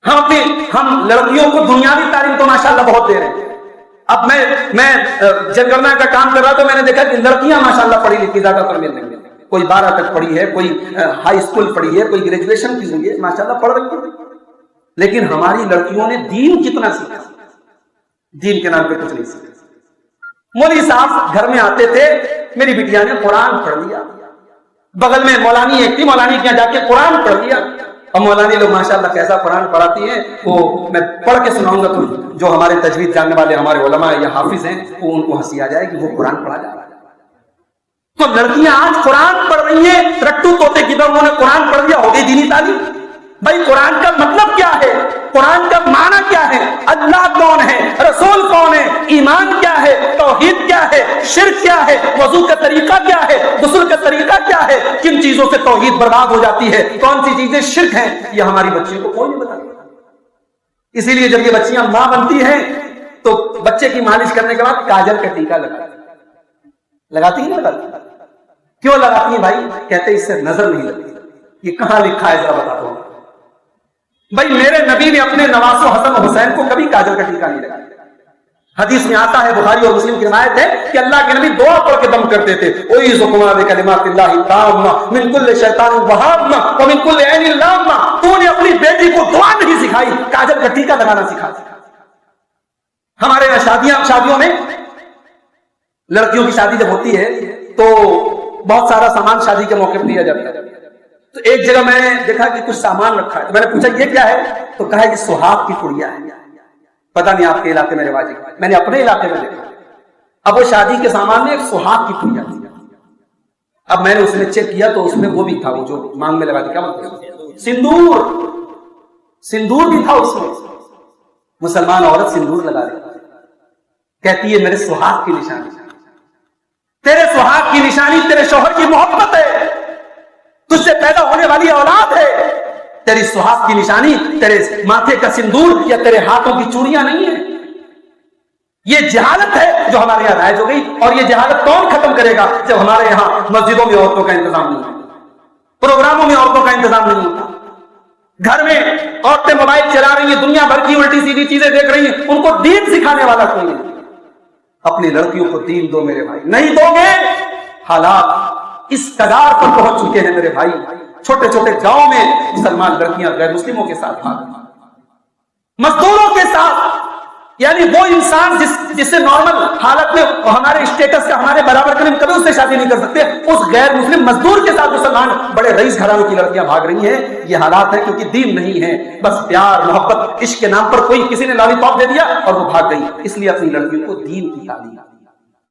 ہم لڑکیوں کو دنیاوی تعلیم تو ماشاءاللہ بہت دے رہے ہیں. اب میں جنگرنا کا کام کر رہا تو میں نے دیکھا کہ لڑکیاں ماشاءاللہ پڑھی لکھی زیادہ تر مل رہی ہیں. کوئی 12 تک پڑھی ہے, کوئی ہائی اسکول پڑھی ہے, کوئی گریجویشن کی ہوئی ہے, ماشاءاللہ پڑھ رہی ہے. لیکن ہماری لڑکیوں نے دین کتنا سیکھا؟ دین کے نام پہ کچھ نہیں سیکھا. مولوی صاحب گھر میں آتے تھے, میری بیٹیا نے قرآن پڑھ لیا. بغل میں مولانی ایک تھی, مولانی کے یہاں جا کے قرآن پڑھ لیا. اور مولانی لوگ ماشاءاللہ کیسا قرآن پڑھاتی ہیں, وہ میں پڑھ کے سناؤں گا تو جو ہمارے تجوید جاننے والے ہمارے علماء یا حافظ ہیں وہ ان کو ہنسی آ جائے کہ وہ قرآن پڑھا جا رہا ہے. تو لڑکیاں آج قرآن پڑھ رہی ہیں, رٹو طوطے کی طرح انہوں نے قرآن پڑھ لیا, ہو گئی دینی تعلیم. بھائی قرآن کا مطلب کیا ہے, قرآن کا معنی کیا ہے, اللہ کون ہے, رسول کون ہے, ایمان کیا ہے, توحید کیا ہے, شرک کیا ہے, وضو کا طریقہ کیا ہے, غسل کا طریقہ کیا ہے, کن چیزوں سے توحید برباد ہو جاتی ہے, کون سی چیزیں شرک ہیں, یہ ہماری بچیوں کو کوئی نہیں بتاتا. اسی لیے جب یہ بچیاں ماں بنتی ہیں تو بچے کی مالش کرنے کے بعد کاجل کا ٹیکا لگاتی ہی نہیں لگاتی. کیوں لگاتی ہیں بھائی؟ کہتے اس سے نظر نہیں لگتی. یہ کہاں لکھا ہے ذرا بتا دو بھائی. میرے نبی نے اپنے نواسوں حسن و حسین کو کبھی کاجل کا ٹیکا نہیں لگایا. حدیث میں آتا ہے, بخاری اور مسلم کی روایت ہے کہ اللہ کے نبی دعا پڑھ کے دم کرتے تھے, اعوذ بکلمات اللہ التامہ من کل شیطان وہامہ ومن کل عین لامہ. تو نے اپنی بیٹی کو دعا نہیں سکھائی, کاجل کا ٹیکا لگانا سکھا. ہمارے یہاں شادیوں میں لڑکیوں کی شادی جب ہوتی ہے تو بہت سارا سامان شادی کے موقع پر دیا جاتا ہے. تو ایک جگہ میں نے دیکھا کہ کچھ سامان رکھا ہے, میں نے پوچھا یہ کیا ہے, تو کہا کہ سہاگ کی پڑیا ہے. پتہ نہیں آپ کے علاقے میں رواج ہے, میں نے اپنے علاقے میں دیکھا. اب وہ شادی کے سامان میں ایک سہاگ کی پڑیا تھی. اب میں نے اس میں چیک کیا تو اس میں وہ بھی تھا, وہ جو مانگ میں لگاتے, کیا بولتے, سندور بھی تھا اس میں. مسلمان عورت سندور لگا رہی, کہتی ہے میرے سہاگ کی نشانی. تیرے سہاگ کی نشانی تیرے شوہر کی محبت ہے, تجھ سے پیدا ہونے والی اولاد ہے. تیری سہاگ کی نشانی تیرے ماتھے کا سندور یا تیرے ہاتھوں کی چوڑیاں نہیں ہے. یہ جہالت ہے جو ہمارے یہاں رائج ہو گئی. اور یہ جہالت کون ختم کرے گا جب ہمارے یہاں مسجدوں میں عورتوں کا انتظام نہیں ہوتا, پروگراموں میں عورتوں کا انتظام نہیں ہوتا, گھر میں عورتیں موبائل چلا رہی ہیں, دنیا بھر کی الٹی سیدھی چیزیں دیکھ رہی ہیں, ان کو دین سکھانے والا کوئی نہیں. اپنی لڑکیوں کو دین دو میرے بھائی, نہیں دو گے حالات اس قدار پر پہنچ چکے ہیں میرے بھائی. چھوٹے چھوٹے گاؤں میں مسلمان لڑکیاں غیر مسلموں کے ساتھ بھاگ, مزدوروں کے ساتھ. یعنی وہ انسان جس سے نارمل حالت میں ہمارے اسٹیٹس کا ہمارے برابر کریں, کبھی اس سے شادی نہیں کر سکتے, اس غیر مسلم مزدور کے ساتھ مسلمان بڑے رئیس گھرانوں کی لڑکیاں بھاگ رہی ہیں. یہ حالات ہیں کیونکہ دین نہیں ہے, بس پیار محبت عشق کے نام پر کوئی کسی نے لالی پاپ دے دیا اور وہ بھاگ گئی. اس لیے اپنی لڑکیوں کو دین کی تعلیم